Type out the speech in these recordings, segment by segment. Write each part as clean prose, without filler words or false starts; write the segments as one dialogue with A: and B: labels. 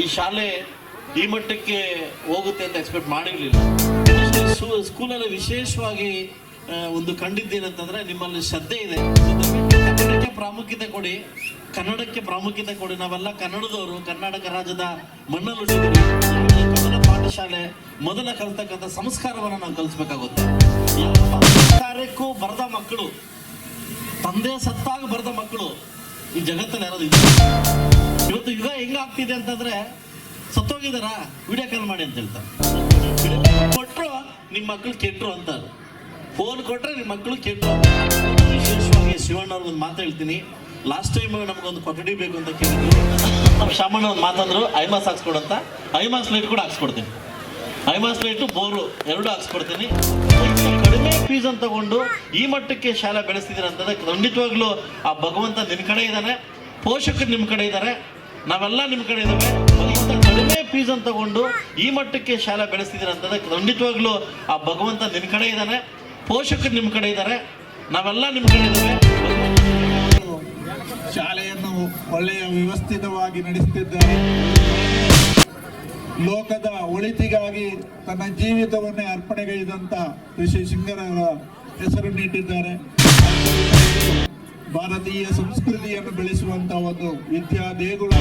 A: ಈ ಶಾಲೆ ಈ ಮಟ್ಟಕ್ಕೆ ಹೋಗುತ್ತೆ ಅಂತ ಎಕ್ಸ್ಪೆಕ್ಟ್ ಮಾಡಿರಲಿಲ್ಲ. ಸ್ಕೂಲಲ್ಲಿ ವಿಶೇಷವಾಗಿ ಒಂದು ಕಂಡಿದ್ದೇನಂತಂದ್ರೆ ನಿಮ್ಮಲ್ಲಿ ಶ್ರದ್ಧೆ ಇದೆ. ಕನ್ನಡಕ್ಕೆ ಪ್ರಾಮುಖ್ಯತೆ ಕೊಡಿ, ಕನ್ನಡಕ್ಕೆ ಪ್ರಾಮುಖ್ಯತೆ ಕೊಡಿ. ನಾವೆಲ್ಲ ಕನ್ನಡದವರು, ಕರ್ನಾಟಕ ರಾಜ್ಯದ ಮಣ್ಣಲ್ಲಿ ಕನ್ನಡ ಪಾಠಶಾಲೆ ಮೊದಲ ಕಲಿತಕ್ಕಂಥ ಸಂಸ್ಕಾರವನ್ನು ನಾವು ಕಲಿಸ್ಬೇಕಾಗುತ್ತೆ. ಕಾರ್ಯಕ್ಕೂ ಬರೆದ ಮಕ್ಕಳು, ತಂದೆ ಸತ್ತಾಗ ಬರೆದ ಮಕ್ಕಳು ಈ ಜಗತ್ತಲ್ಲಿ ಯಾರಾದ್ರು ಇದೆ? ಇವತ್ತು ಯುಗ ಹೆಂಗಾಗ್ತಿದೆ ಅಂತಂದ್ರೆ ಸತ್ತೋಗಿದಾರ ವಿಡಿಯೋ ಕಾಲ್ ಮಾಡಿ ಅಂತ ಹೇಳ್ತಾರೆ. ಕೊಟ್ಟರು ನಿಮ್ಮ ಮಕ್ಕಳು ಕೆಟ್ಟರು ಅಂತಾರೆ, ಫೋನ್ ಕೊಟ್ರೆ ನಿಮ್ಮ ಮಕ್ಕಳು ಕೆಟ್ಟರು. ವಿಶೇಷವಾಗಿ ಶಿವಣ್ಣ ಅವ್ರಿಗೆ ಒಂದು ಮಾತು ಹೇಳ್ತೀನಿ. ಲಾಸ್ಟ್ ಟೈಮ್ ನಮಗೊಂದು ಕೊಠಡಿ ಬೇಕು ಅಂತ ಕೇಳಿದ್ರು. ನಮ್ಮ ಶಾಮಣ್ಣ ಒಂದು ಮಾತಂದ್ರು, ಐಮಾಸ್ ಹಾಕ್ಸ್ಕೊಡಂತ. ಐಮಾಸ್ ಲೈಟ್ ಕೂಡ ಹಾಕ್ಸ್ಕೊಡ್ತೀನಿ, ಐಮಾಸ್ ಲೈಟು ಬೋರು ಎರಡು ಹಾಕ್ಸ್ಕೊಡ್ತೀನಿ. ಕಡಿಮೆ ಫೀಸ್ ಅಂತ ತಗೊಂಡು ಈ ಮಟ್ಟಕ್ಕೆ ಶಾಲೆ ಬೆಳೆಸ್ತಿದ್ದೀರ ಅಂತಂದ್ರೆ ಖಂಡಿತವಾಗ್ಲೂ ಆ ಭಗವಂತ ನಿಮ್ಮ ಕಡೆ ಇದ್ದಾನೆ, ಪೋಷಕರು ನಿಮ್ಮ ಕಡೆ ಇದ್ದಾರೆ, ನಾವೆಲ್ಲ ನಿಮ್ಮ ಕಡೆ ಇದ್ದಾವೆ. ಭಗವಂತ ಕಡಿಮೆ ಫೀಸ್ ಅಂತ ತಗೊಂಡು ಈ ಮಟ್ಟಕ್ಕೆ ಶಾಲೆ ಬೆಳೆಸ್ತಿದ್ದೀರ ಅಂತಂದ್ರೆ ಖಂಡಿತವಾಗ್ಲೂ ಆ ಭಗವಂತ ನಿಮ್ಮ ಕಡೆ ಇದ್ದಾನೆ, ಪೋಷಕರು ನಿಮ್ಮ ಕಡೆ ಇದ್ದಾರೆ, ನಾವೆಲ್ಲ ನಿಮ್ಮ ಕಡೆ ಇದ್ದಾವೆ.
B: ಶಾಲೆಯನ್ನು ಒಳ್ಳೆಯ ವ್ಯವಸ್ಥಿತವಾಗಿ ನಡೆಸುತ್ತಿದ್ದಾರೆ. ಲೋಕದ ಒಳಿತಿಗಾಗಿ ತನ್ನ ಜೀವಿತವನ್ನೇ ಅರ್ಪಣೆಗೈದಂತ ಋಷಿ ಶೃಂಗರವರ ಹೆಸರನ್ನಿಟ್ಟಿದ್ದಾರೆ. ಭಾರತೀಯ ಸಂಸ್ಕೃತಿಯನ್ನು ಬೆಳೆಸುವಂತ ಒಂದು ವಿದ್ಯಾ ದೇಗುಲ.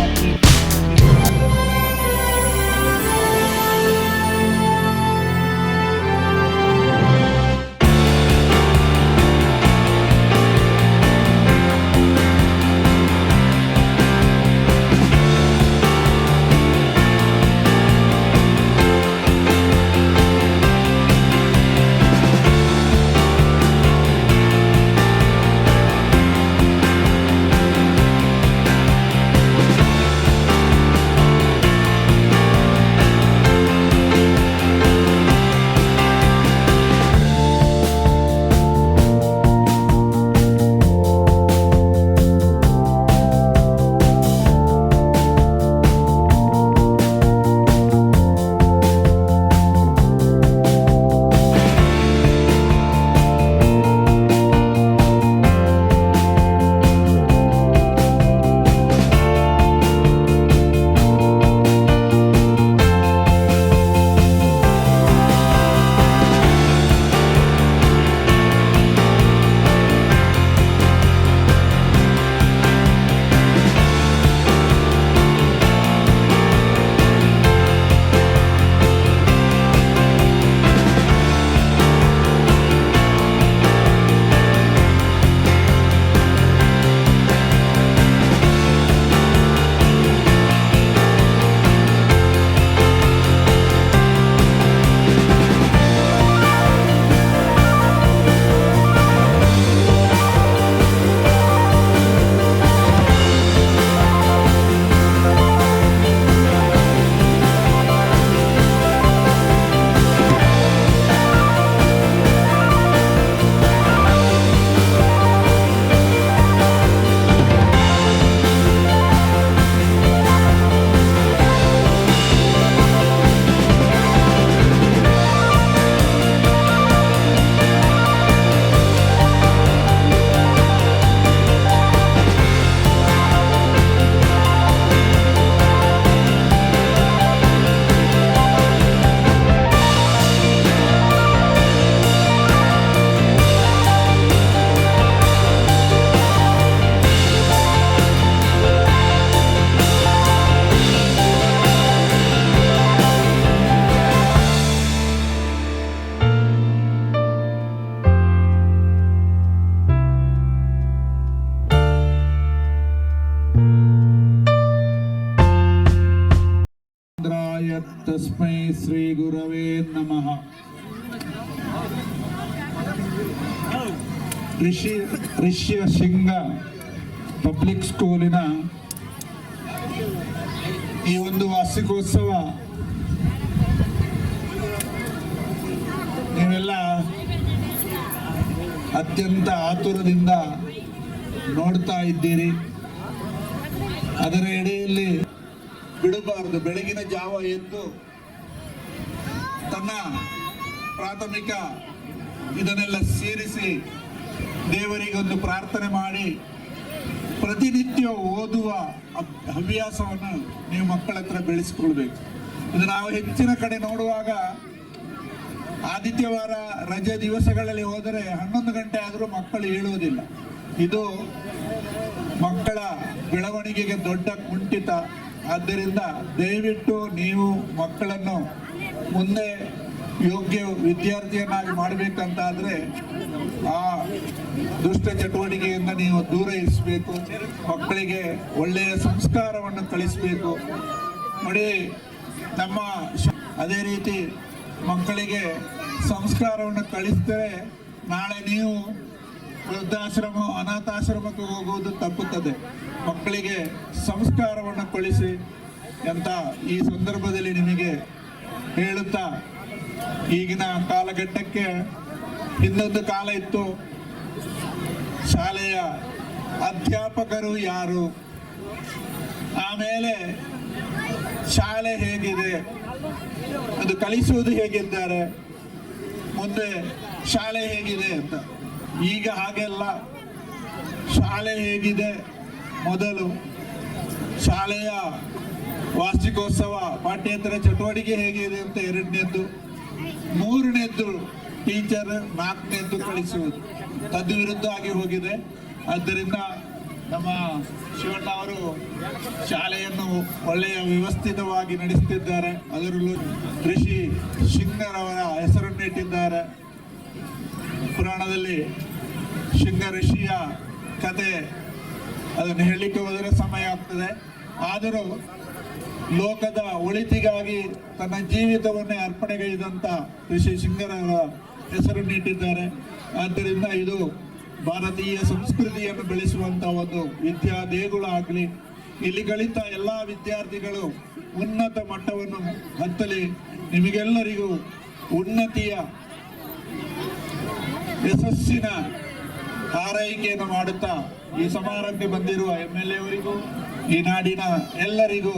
B: ತಸ್ಮೈ ಶ್ರೀ ಗುರವೇ ನಮಃ. ಋಷಿ ಶೃಂಗ ಪಬ್ಲಿಕ್ ಸ್ಕೂಲಿನ ಈ ಒಂದು ವಾರ್ಷಿಕೋತ್ಸವ ನೀವೆಲ್ಲ ಅತ್ಯಂತ ಆತುರದಿಂದ ನೋಡ್ತಾ ಇದ್ದೀರಿ. ಅದರ ಎಡೆಯಲ್ಲಿ ಬಿಡಬಾರದು. ಬೆಳಗಿನ ಜಾವ ಎದ್ದು ತನ್ನ ಪ್ರಾಥಮಿಕ ಇದನ್ನೆಲ್ಲ ಸೇರಿಸಿ ದೇವರಿಗೊಂದು ಪ್ರಾರ್ಥನೆ ಮಾಡಿ ಪ್ರತಿನಿತ್ಯ ಓದುವ ಹವ್ಯಾಸವನ್ನು ನೀವು ಮಕ್ಕಳ ಹತ್ರ ಬೆಳೆಸ್ಕೊಳ್ಬೇಕು. ಇದು ನಾವು ಹೆಚ್ಚಿನ ಕಡೆ ನೋಡುವಾಗ ಆದಿತ್ಯವಾರ ರಜೆ ದಿವಸಗಳಲ್ಲಿ ಹೋದರೆ 11 ಗಂಟೆ ಆದರೂ ಮಕ್ಕಳು ಹೇಳುವುದಿಲ್ಲ. ಇದು ಮಕ್ಕಳ ಬೆಳವಣಿಗೆಗೆ ದೊಡ್ಡ ಕುಂಠಿತ. ಆದ್ದರಿಂದ ದಯವಿಟ್ಟು ನೀವು ಮಕ್ಕಳನ್ನು ಮುಂದೆ ಯೋಗ್ಯ ವಿದ್ಯಾರ್ಥಿಯನ್ನಾಗಿ ಮಾಡಬೇಕಂತಾದರೆ ಆ ದುಷ್ಟ ಚಟುವಟಿಕೆಯಿಂದ ನೀವು ದೂರ ಇರಿಸಬೇಕು. ಮಕ್ಕಳಿಗೆ ಒಳ್ಳೆಯ ಸಂಸ್ಕಾರವನ್ನು ಕಲಿಸಬೇಕು. ನೋಡಿ, ನಮ್ಮ ಅದೇ ರೀತಿ ಮಕ್ಕಳಿಗೆ ಸಂಸ್ಕಾರವನ್ನು ಕಲಿಸಿದರೆ ನಾಳೆ ನೀವು ವೃದ್ಧಾಶ್ರಮ ಅನಾಥಾಶ್ರಮಕ್ಕೆ ಹೋಗುವುದು ತಪ್ಪುತ್ತದೆ. ಮಕ್ಕಳಿಗೆ ಸಂಸ್ಕಾರವನ್ನು ಕಲಿಸಿ ಅಂತ ಈ ಸಂದರ್ಭದಲ್ಲಿ ನಿಮಗೆ ಹೇಳುತ್ತಾ, ಈಗಿನ ಕಾಲಘಟ್ಟಕ್ಕೆ ಇನ್ನೊಂದು ಕಾಲ ಇತ್ತು, ಶಾಲೆಯ ಅಧ್ಯಾಪಕರು ಯಾರು, ಆಮೇಲೆ ಶಾಲೆ ಹೇಗಿದೆ, ಅದು ಕಲಿಸುವುದು ಹೇಗಿದ್ದಾರೆ, ಮುಂದೆ ಶಾಲೆ ಹೇಗಿದೆ ಅಂತ. ಈಗ ಹಾಗೆಲ್ಲ, ಶಾಲೆ ಹೇಗಿದೆ ಮೊದಲು, ಶಾಲೆಯ ವಾರ್ಷಿಕೋತ್ಸವ ಪಾಠ್ಯೇತರ ಚಟುವಟಿಕೆ ಹೇಗಿದೆ ಅಂತ 2ನೇದ್ದು, 3ನೇದ್ದು ಟೀಚರ್, 4ನೇದ್ದು ಕಳಿಸುವುದು ತದ್ವಿರುದ್ಧ ಆಗಿ ಹೋಗಿದೆ. ಆದ್ದರಿಂದ ನಮ್ಮ ಶಿವಣ್ಣ ಅವರು ಶಾಲೆಯನ್ನು ಒಳ್ಳೆಯ ವ್ಯವಸ್ಥಿತವಾಗಿ ನಡೆಸುತ್ತಿದ್ದಾರೆ. ಅದರಲ್ಲೂ ಋಷಿ ಶೃಂಗರವರ ಹೆಸರನ್ನು ಇಟ್ಟಿದ್ದಾರೆ. ಪುರಾಣದಲ್ಲಿ ಶೃಂಗ ಋಷಿಯ ಕತೆ ಅದನ್ನು ಹೇಳಲಿಕ್ಕೆ ಹೋದರೆ ಸಮಯ ಆಗ್ತದೆ. ಆದರೂ ಲೋಕದ ಒಳಿತಿಗಾಗಿ ತನ್ನ ಜೀವಿತವನ್ನೇ ಅರ್ಪಣೆಗೈದಂಥ ಋಷಿ ಶೃಂಗರವರ ಹೆಸರನ್ನು ಇಟ್ಟಿದ್ದಾರೆ. ಆದ್ದರಿಂದ ಇದು ಭಾರತೀಯ ಸಂಸ್ಕೃತಿಯನ್ನು ಬೆಳೆಸುವಂಥ ಒಂದು ವಿದ್ಯಾ ದೇಗುಲ ಆಗಲಿ. ಇಲ್ಲಿ ಕಲಿತ ಎಲ್ಲ ವಿದ್ಯಾರ್ಥಿಗಳು ಉನ್ನತ ಮಟ್ಟವನ್ನು ಹತ್ತಲಿ. ನಿಮಗೆಲ್ಲರಿಗೂ ಉನ್ನತಿಯ ಯಶಸ್ಸಿನ ಹಾರೈಕೆಯನ್ನು ಮಾಡುತ್ತಾ ಈ ಸಮಾರಂಭಕ್ಕೆ ಬಂದಿರುವ MLA ಅವರಿಗೂ ಈ ನಾಡಿನ ಎಲ್ಲರಿಗೂ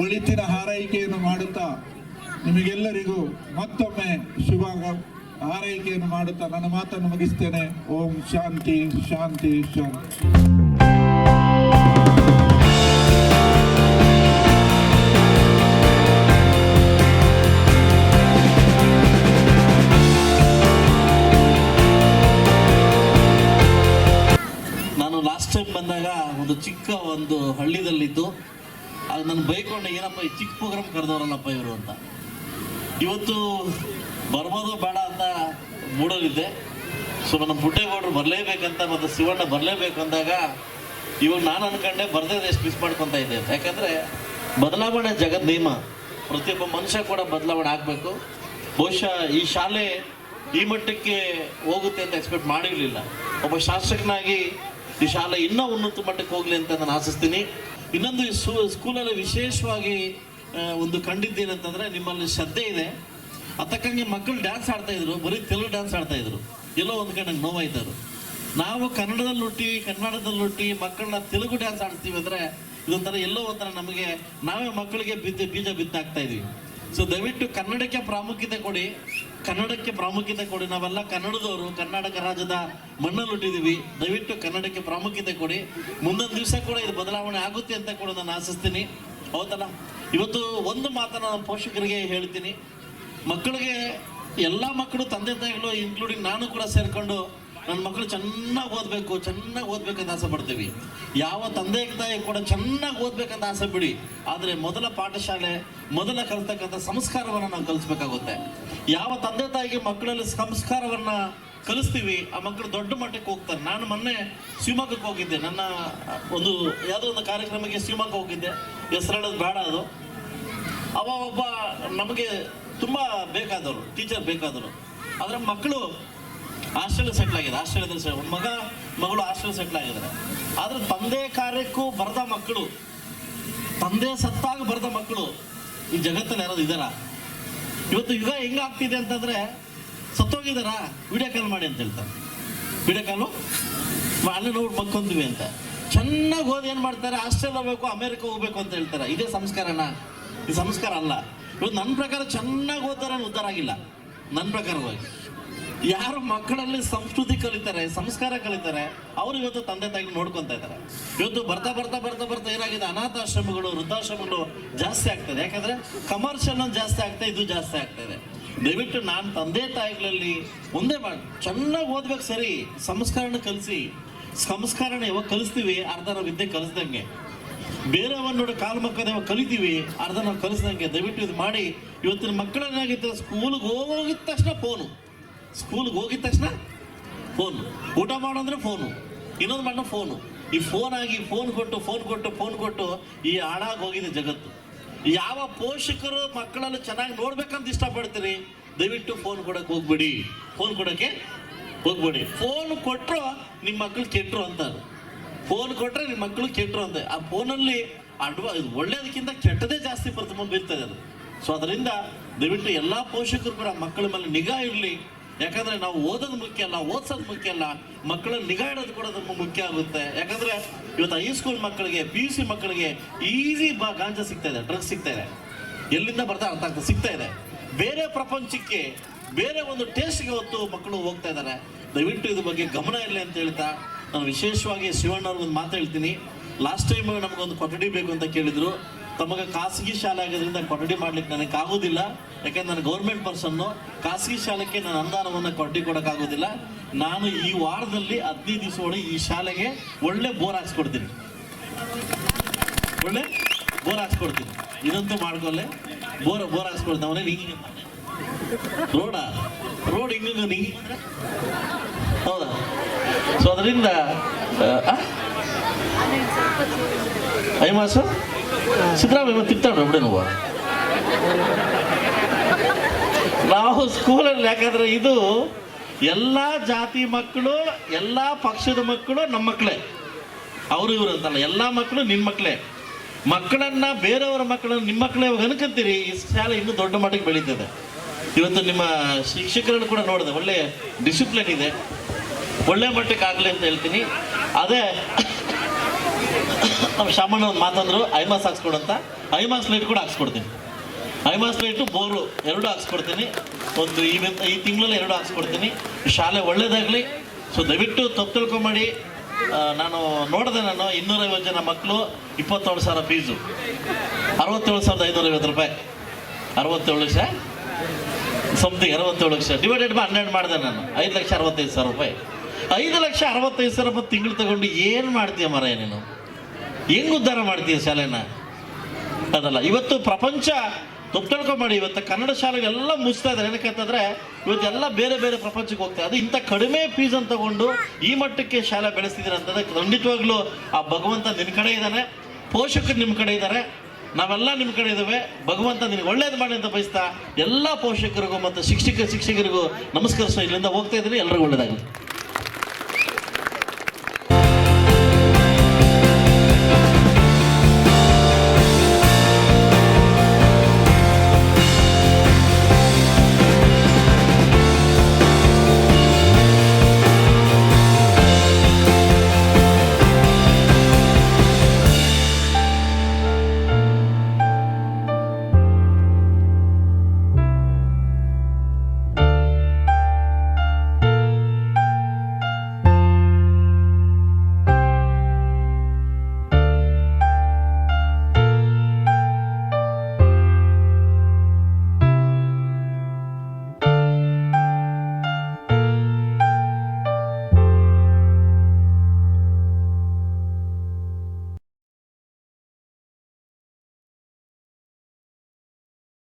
B: ಒಳಿತಿನ ಹಾರೈಕೆಯನ್ನು ಮಾಡುತ್ತಾ ನಿಮಗೆಲ್ಲರಿಗೂ ಮತ್ತೊಮ್ಮೆ ಶುಭ ಹಾರೈಕೆಯನ್ನು ಮಾಡುತ್ತಾ ನನ್ನ ಮಾತನ್ನು ಮುಗಿಸ್ತೇನೆ. ಓಂ ಶಾಂತಿ ಶಾಂತಿ ಶಾಂತಿ.
A: ನಾನು ಲಾಸ್ಟ್ ಟೈಮ್ ಬಂದಾಗ ಒಂದು ಚಿಕ್ಕ ಒಂದು ಹಳ್ಳಿದಲ್ಲಿದ್ದು, ಅದು ನಾನು ಬೈಕೊಂಡೆ, ಏನಪ್ಪ ಈ ಚಿಕ್ಕ ಪ್ರೋಗ್ರಾಮ್ ಕರೆದವರಲ್ಲಪ್ಪ ಇವರು ಅಂತ. ಇವತ್ತು ಬರ್ಬೋದು ಬೇಡ ಅಂತ ಮೂಡಲಿದ್ದೆ. ಸೊ ನಮ್ಮ ಪುಟ್ಟೇಗೌಡರು ಬರಲೇಬೇಕಂತ ಮತ್ತು ಶಿವಣ್ಣ ಬರಲೇಬೇಕು ಅಂದಾಗ ಇವಾಗ ನಾನು ಅನ್ಕೊಂಡೆ ಬರ್ದೇ ಎಷ್ಟು ಮಿಸ್ ಮಾಡ್ಕೊತಾ ಇದ್ದೆ ಅಂತ. ಯಾಕಂದರೆ ಬದಲಾವಣೆ ಜಗದ್ ನಿಯಮ, ಪ್ರತಿಯೊಬ್ಬ ಮನುಷ್ಯ ಕೂಡ ಬದಲಾವಣೆ ಆಗಬೇಕು. ಬಹುಶಃ ಈ ಶಾಲೆ ಈ ಮಟ್ಟಕ್ಕೆ ಹೋಗುತ್ತೆ ಅಂತ ಎಕ್ಸ್ಪೆಕ್ಟ್ ಮಾಡಿರಲಿಲ್ಲ. ಒಬ್ಬ ಶಾಸಕನಾಗಿ ಈ ಶಾಲೆ ಇನ್ನೂ ಉನ್ನತ ಮಟ್ಟಕ್ಕೆ ಹೋಗಲಿ ಅಂತ ನಾನು ಆಶಿಸ್ತೀನಿ. ಇನ್ನೊಂದು ಸ್ಕೂಲಲ್ಲಿ ವಿಶೇಷವಾಗಿ ಒಂದು ಕಂಡಿದ್ದೇನಂತಂದರೆ, ನಿಮ್ಮಲ್ಲಿ ಶ್ರದ್ಧೆ ಇದೆ. ಅದಕ್ಕಂಗೆ ಮಕ್ಕಳು ಡ್ಯಾನ್ಸ್ ಆಡ್ತಾಯಿದ್ರು, ಬರೀ ತೆಲುಗು ಡ್ಯಾನ್ಸ್ ಆಡ್ತಾಯಿದ್ರು. ಎಲ್ಲೋ ಒಂದು ಕಡೆ ನಂಗೆ ನೋವಾಯ್ತರು. ನಾವು ಕನ್ನಡದಲ್ಲಿ ಹುಟ್ಟಿ ಮಕ್ಕಳನ್ನ ತೆಲುಗು ಡ್ಯಾನ್ಸ್ ಆಡ್ತೀವಿ ಅಂದರೆ ಇದೊಂಥರ ಎಲ್ಲೋ ಒಂಥರ ನಮಗೆ ನಾವೇ ಮಕ್ಕಳಿಗೆ ಬೀಜ ಬಿತ್ತಾಕ್ತಾ ಇದೀವಿ. ಸೊ ದಯವಿಟ್ಟು ಕನ್ನಡಕ್ಕೆ ಪ್ರಾಮುಖ್ಯತೆ ಕೊಡಿ. ನಾವೆಲ್ಲ ಕನ್ನಡದವರು, ಕರ್ನಾಟಕ ರಾಜ್ಯದ ಮಣ್ಣಲ್ಲಿ ಹುಟ್ಟಿದ್ದೀವಿ. ದಯವಿಟ್ಟು ಕನ್ನಡಕ್ಕೆ ಪ್ರಾಮುಖ್ಯತೆ ಕೊಡಿ. ಮುಂದೊಂದು ದಿವಸ ಕೂಡ ಇದು ಬದಲಾವಣೆ ಆಗುತ್ತೆ ಅಂತ ಕೂಡ ನಾನು ಆಶಿಸ್ತೀನಿ. ಹೌದಲ್ಲ? ಇವತ್ತು ಒಂದು ಮಾತನ್ನು ನಾನು ಪೋಷಕರಿಗೆ ಹೇಳ್ತೀನಿ. ಮಕ್ಕಳಿಗೆ ಎಲ್ಲ ಮಕ್ಕಳು, ತಂದೆ ತಾಯಿಗಳು ಇನ್ಕ್ಲೂಡಿಂಗ್ ನಾನು ಕೂಡ ಸೇರಿಕೊಂಡು ನನ್ನ ಮಕ್ಕಳು ಚೆನ್ನಾಗಿ ಓದ್ಬೇಕಂತ ಆಸೆ ಪಡ್ತೀವಿ. ಯಾವ ತಂದೆ ತಾಯಿ ಕೂಡ ಚೆನ್ನಾಗಿ ಓದ್ಬೇಕಂತ ಆಸೆ ಬಿಡಿ. ಆದರೆ ಮೊದಲ ಪಾಠಶಾಲೆ, ಮೊದಲ ಕಲಿತಕ್ಕಂಥ ಸಂಸ್ಕಾರವನ್ನು ನಾವು ಕಲಿಸ್ಬೇಕಾಗುತ್ತೆ. ಯಾವ ತಂದೆ ತಾಯಿಗೆ ಮಕ್ಕಳಲ್ಲಿ ಸಂಸ್ಕಾರವನ್ನು ಕಲಿಸ್ತೀವಿ, ಆ ಮಕ್ಕಳು ದೊಡ್ಡ ಮಟ್ಟಕ್ಕೆ ಹೋಗ್ತಾರೆ. ನಾನು ಮೊನ್ನೆ ಶಿವಮೊಗ್ಗಕ್ಕೆ ಹೋಗಿದ್ದೆ. ನನ್ನ ಯಾವುದೋ ಒಂದು ಕಾರ್ಯಕ್ರಮಕ್ಕೆ ಶಿವಮೊಗ್ಗ ಹೋಗಿದ್ದೆ. ಹೆಸರೇಳೋದು ಬೇಡ ಅದು. ಒಬ್ಬ ನಮಗೆ ತುಂಬ ಬೇಕಾದವರು, ಟೀಚರ್ ಬೇಕಾದವರು. ಆದರೆ ಮಕ್ಕಳು ಹಾಸ್ಟೆಲ್ ಸೆಟ್ಲ್ ಆಗಿದೆ. ಹಾಸ್ಟೆಲ್ದಲ್ಲಿ ಒಂದು ಮಗಳು ಹಾಸ್ಟೆಲ್ ಸೆಟ್ಲ್ ಆಗಿದ್ದಾರೆ. ಆದರೆ ತಂದೆ ಕಾರ್ಯಕ್ಕೂ ಬರೆದ ಮಕ್ಕಳು, ತಂದೆ ಸತ್ತಾಗ ಬರೆದ ಮಕ್ಕಳು ಈ ಜಗತ್ತಲ್ಲಿ ಯಾರಾದ್ರು ಇದ್ದಾರ? ಇವತ್ತು ಯುಗ ಹೆಂಗಾಗ್ತಿದೆ ಅಂತಂದರೆ, ಸತ್ತೋಗಿದಾರ ವಿಡಿಯೋ ಕಾಲ್ ಮಾಡಿ ಅಂತ ಹೇಳ್ತಾರೆ. ವಿಡಿಯೋ ಕಾಲು ಅಲ್ಲಿ ನೋಡಿ ಮಕ್ಕೊಂದ್ವಿ ಅಂತ. ಚೆನ್ನಾಗಿ ಓದಿ ಏನು ಮಾಡ್ತಾರೆ, ಹಾಸ್ಟೆಲ್ ಹೋಗ್ಬೇಕು, ಅಮೇರಿಕ ಹೋಗ್ಬೇಕು ಅಂತ ಹೇಳ್ತಾರೆ. ಇದೇ ಸಂಸ್ಕಾರನಾ? ಇದು ಸಂಸ್ಕಾರ ಅಲ್ಲ. ಇವತ್ತು ನನ್ನ ಪ್ರಕಾರ ಚೆನ್ನಾಗಿ ಓದ್ತಾರೆ, ಉದ್ಧಾರ ಆಗಿಲ್ಲ ನನ್ನ ಪ್ರಕಾರವಾಗಿ. ಯಾರು ಮಕ್ಕಳಲ್ಲಿ ಸಂಸ್ಕೃತಿ ಕಲಿತಾರೆ, ಸಂಸ್ಕಾರ ಕಲಿತಾರೆ, ಅವರು ಇವತ್ತು ತಂದೆ ತಾಯಿ ನೋಡ್ಕೊತಾ ಇದ್ದಾರೆ. ಇವತ್ತು ಬರ್ತಾ ಬರ್ತಾ ಬರ್ತಾ ಬರ್ತಾ ಏನಾಗಿದೆ, ಅನಾಥಾಶ್ರಮಗಳು, ವೃದ್ಧಾಶ್ರಮಗಳು ಜಾಸ್ತಿ ಆಗ್ತದೆ. ಯಾಕಂದ್ರೆ ಕಮರ್ಷಿಯಲ್ ಜಾಸ್ತಿ ಆಗ್ತಾ, ಇದು ಜಾಸ್ತಿ ಆಗ್ತಾ ಇದೆ. ದಯವಿಟ್ಟು ನಾನು ತಂದೆ ತಾಯಿಗಳಲ್ಲಿ ಒಂದೇ ಮಾಡಿ, ಚೆನ್ನಾಗಿ ಓದ್ಬೇಕು, ಸರಿ, ಸಂಸ್ಕಾರನ ಕಲಿಸಿ. ಸಂಸ್ಕಾರನ ಯಾವಾಗ ಕಲಿಸ್ತೀವಿ, ಅರ್ಧ ನಾವು ವಿದ್ಯೆ ಕಲಿಸ್ದಂಗೆ. ಬೇರೆಯವ್ರನ್ನ ನೋಡಿ ಕಾಲು ಮಕ್ಕಳು ಯಾವಾಗ ಕಲಿತೀವಿ, ಅರ್ಧ ನಾವು ಕಲಿಸ್ದಂಗೆ. ದಯವಿಟ್ಟು ಇದು ಮಾಡಿ. ಇವತ್ತಿನ ಮಕ್ಕಳೇನಾಗಿತ್ತು, ಸ್ಕೂಲ್ಗೆ ಹೋಗಿದ ತಕ್ಷಣ ಫೋನು, ಸ್ಕೂಲ್ಗೆ ಹೋಗಿದ ತಕ್ಷಣ ಫೋನು, ಊಟ ಮಾಡೋಂದ್ರೆ ಫೋನು, ಇನ್ನೊಂದು ಮಾಡೋ ಫೋನು. ಈ ಫೋನ್ ಆಗಿ ಫೋನ್ ಕೊಟ್ಟು ಈ ಹಾಳಾಗಿ ಹೋಗಿದೆ ಜಗತ್ತು. ಯಾವ ಪೋಷಕರು ಮಕ್ಕಳನ್ನು ಚೆನ್ನಾಗಿ ನೋಡ್ಬೇಕಂತ ಇಷ್ಟಪಡ್ತೀರಿ, ದಯವಿಟ್ಟು ಫೋನ್ ಕೊಡಕ್ಕೆ ಹೋಗ್ಬೇಡಿ. ಫೋನ್ ಕೊಡಕ್ಕೆ ಹೋಗ್ಬೇಡಿ. ಫೋನ್ ಕೊಟ್ಟರು ನಿಮ್ಮ ಮಕ್ಕಳು ಕೆಟ್ಟರು ಅಂತಾರೆ. ಫೋನ್ ಕೊಟ್ಟರೆ ನಿಮ್ಮ ಮಕ್ಕಳು ಕೆಟ್ಟರು ಅಂತ. ಆ ಫೋನಲ್ಲಿ ಒಳ್ಳೇದಕ್ಕಿಂತ ಕೆಟ್ಟದೇ ಜಾಸ್ತಿ ಪ್ರತಿಬಿಂಬ ಬೀರ್ತದೆ ಅದು. ಸೊ ಅದರಿಂದ ದಯವಿಟ್ಟು ಎಲ್ಲ ಪೋಷಕರು ಕೂಡ ಮಕ್ಕಳ ಮೇಲೆ ನಿಗಾ ಇರಲಿ. ಯಾಕಂದ್ರೆ ನಾವು ಓದೋದು ಮುಖ್ಯ ಅಲ್ಲ, ಓದ್ಸೋದು ಮುಖ್ಯ ಅಲ್ಲ, ಮಕ್ಕಳನ್ನ ನಿಗಾ ಇಡೋದು ಕೂಡ ತುಂಬ ಮುಖ್ಯ ಆಗುತ್ತೆ. ಯಾಕಂದ್ರೆ ಇವತ್ತು ಹೈಸ್ಕೂಲ್ ಮಕ್ಕಳಿಗೆ, PUC ಮಕ್ಕಳಿಗೆ ಈಸಿ ಗಾಂಜಾ ಸಿಗ್ತಾ ಇದೆ, ಡ್ರಗ್ಸ್ ಸಿಗ್ತಾ ಇದೆ. ಎಲ್ಲಿಂದ ಬರ್ತಾ ಅರ್ಥ ಆಗ್ತದೆ, ಸಿಗ್ತಾ ಇದೆ. ಬೇರೆ ಪ್ರಪಂಚಕ್ಕೆ, ಬೇರೆ ಒಂದು ಟೇಸ್ಟ್ಗೆ ಹೊತ್ತು ಮಕ್ಕಳು ಹೋಗ್ತಾ ಇದ್ದಾರೆ. ದಯವಿಟ್ಟು ಇದ್ರ ಬಗ್ಗೆ ಗಮನ ಇರಲಿ ಅಂತ ಹೇಳ್ತಾ, ನಾನು ವಿಶೇಷವಾಗಿ ಶಿವಣ್ಣವ್ರಿಗೊಂದು ಮಾತು ಹೇಳ್ತೀನಿ. ಲಾಸ್ಟ್ ಟೈಮ್ ನಮಗೊಂದು ಕೊಠಡಿ ಬೇಕು ಅಂತ ಕೇಳಿದ್ರು. ತಮಗೆ ಖಾಸಗಿ ಶಾಲೆ ಆಗೋದ್ರಿಂದ ಕೊಠಡಿ ಮಾಡ್ಲಿಕ್ಕೆ ನನಗೆ ಆಗೋದಿಲ್ಲ. ಯಾಕಂದ್ರೆ ನಾನು ಗೌರ್ಮೆಂಟ್ ಪರ್ಸನ್ನು, ಖಾಸಗಿ ಶಾಲೆಗೆ ನಾನು ಅನುದಾನವನ್ನು ಕೊಠಡಿ ಕೊಡೋಕ್ಕಾಗೋದಿಲ್ಲ. ನಾನು ಈ ವಾರದಲ್ಲಿ 15 ದಿವಸ ಒಳಗೆ ಈ ಶಾಲೆಗೆ ಒಳ್ಳೆ ಬೋರ್ ಹಾಕ್ಸ್ಕೊಡ್ತೀನಿ, ಒಳ್ಳೆ ಬೋರ್ ಹಾಕ್ಸ್ಕೊಡ್ತೀನಿ. ಇದಂತೂ ಮಾಡ್ಕೊಳ್ಲೆ, ಬೋರ್ ಹಾಕ್ಸ್ಕೊಡ್ತೀನಿ. ಅವನೇ ಹಿಂಗೆ ರೋಡ್ ಹಿಂಗೆ ಹೌದಾ? ಸೊ ಅದರಿಂದ ಐಮಾಸು ಸಿದ್ದರಾಮಯ್ಯ ತಿಂತಾಡ್ರಿ ಬಿಡಿ ನಾವು ಸ್ಕೂಲಲ್ಲಿ. ಯಾಕಂದ್ರೆ ಇದು ಎಲ್ಲ ಜಾತಿ ಮಕ್ಕಳು, ಎಲ್ಲ ಪಕ್ಷದ ಮಕ್ಕಳು ನಮ್ಮ ಮಕ್ಕಳೇ. ಅವರು ಇವರು ಅಂತಲ್ಲ, ಎಲ್ಲ ಮಕ್ಕಳು ನಿಮ್ಮ ಮಕ್ಕಳೇ. ಮಕ್ಕಳನ್ನ, ಬೇರೆಯವರ ಮಕ್ಕಳನ್ನ ನಿಮ್ಮ ಮಕ್ಕಳೇ ಅನ್ಕೊಂತೀರಿ. ಈ ಶಾಲೆ ಇನ್ನೂ ದೊಡ್ಡ ಮಟ್ಟಿಗೆ ಬೆಳೀತದೆ. ಇವತ್ತು ನಿಮ್ಮ ಶಿಕ್ಷಕರನ್ನು ಕೂಡ ನೋಡಿದೆ, ಒಳ್ಳೆ ಡಿಸಿಪ್ಲಿನ್ ಇದೆ, ಒಳ್ಳೆ ಮಟ್ಟಕ್ಕೆ ಆಗಲಿ ಅಂತ ಹೇಳ್ತೀನಿ. ಅದೇ ನಮ್ಮ ಶಾಮಣ್ಣ ಒಂದು ಮಾತಂದ್ರು, ಐಮಾಸ್ ಹಾಕ್ಸ್ಕೊಡಂತ. ಐಮಾಸ್ ಲೈಟ್ ಕೂಡ ಹಾಕ್ಸ್ಕೊಡ್ತೀನಿ. ಐಮಾಸ್ ಲೈಟು, ಬೋರು ಎರಡೂ ಹಾಕ್ಸ್ಕೊಡ್ತೀನಿ. ಒಂದು ಈ ತಿಂಗಳಲ್ಲಿ 2 ಹಾಕ್ಸ್ಕೊಡ್ತೀನಿ. ಶಾಲೆ ಒಳ್ಳೇದಾಗಲಿ. ಸೊ ದಯವಿಟ್ಟು ತಪ್ಪು ತಿಳ್ಕೊಂಬೇಡಿ. ನಾನು ನೋಡಿದೆ, 250 ಜನ ಮಕ್ಕಳು, 27,000 ಫೀಸು, 67,550 ರೂಪಾಯಿ, 67 lakh something, 67 lakh divided by 12 ಮಾಡಿದೆ ನಾನು. 5,65,000 ರೂಪಾಯಿ. 5,65,000 ರೂಪಾಯಿ ತಿಂಗಳು ತಗೊಂಡು ಏನು ಮಾಡ್ತೀಯ ಮರ, ನೀನು ಹೆಂಗೆ ಉದ್ಧಾರ ಮಾಡ್ತೀಯ ಶಾಲೆನ? ಅದಲ್ಲ. ಇವತ್ತು ಪ್ರಪಂಚ ತಪ್ಪು ತಿಳ್ಕೊಂಬೇಡಿ. ಇವತ್ತು ಕನ್ನಡ ಶಾಲೆಗೆಲ್ಲ ಮುಚ್ತಾ ಇದ್ದಾರೆ. ಏನಕ್ಕಂತಂದ್ರೆ ಇವತ್ತೆಲ್ಲ ಬೇರೆ ಬೇರೆ ಪ್ರಪಂಚಕ್ಕೆ ಹೋಗ್ತಾರೆ. ಅದು ಇಂಥ ಕಡಿಮೆ ಫೀಸನ್ನು ತಗೊಂಡು ಈ ಮಟ್ಟಕ್ಕೆ ಶಾಲೆ ಬೆಳೆಸ್ತಿದ್ದೀರ ಅಂತಂದ್ರೆ ಖಂಡಿತವಾಗ್ಲೂ ಆ ಭಗವಂತ ನಿನ್ನ ಕಡೆ ಇದ್ದಾನೆ, ಪೋಷಕರು ನಿಮ್ಮ ಕಡೆ ಇದ್ದಾರೆ, ನಾವೆಲ್ಲ ನಿಮ್ಮ ಕಡೆ ಇದ್ದೇವೆ. ಭಗವಂತ ನಿನಗೆ ಒಳ್ಳೇದು ಮಾಡಿ ಅಂತ ಬಯಸ್ತಾ ಎಲ್ಲ ಪೋಷಕರಿಗೂ ಮತ್ತು ಶಿಕ್ಷಕರಿಗೂ ನಮಸ್ಕರಿಸೋ ಇಲ್ಲಿಂದ ಹೋಗ್ತಾ ಇದ್ದೀನಿ. ಎಲ್ಲರಿಗೂ ಒಳ್ಳೇದಾಗಲಿ.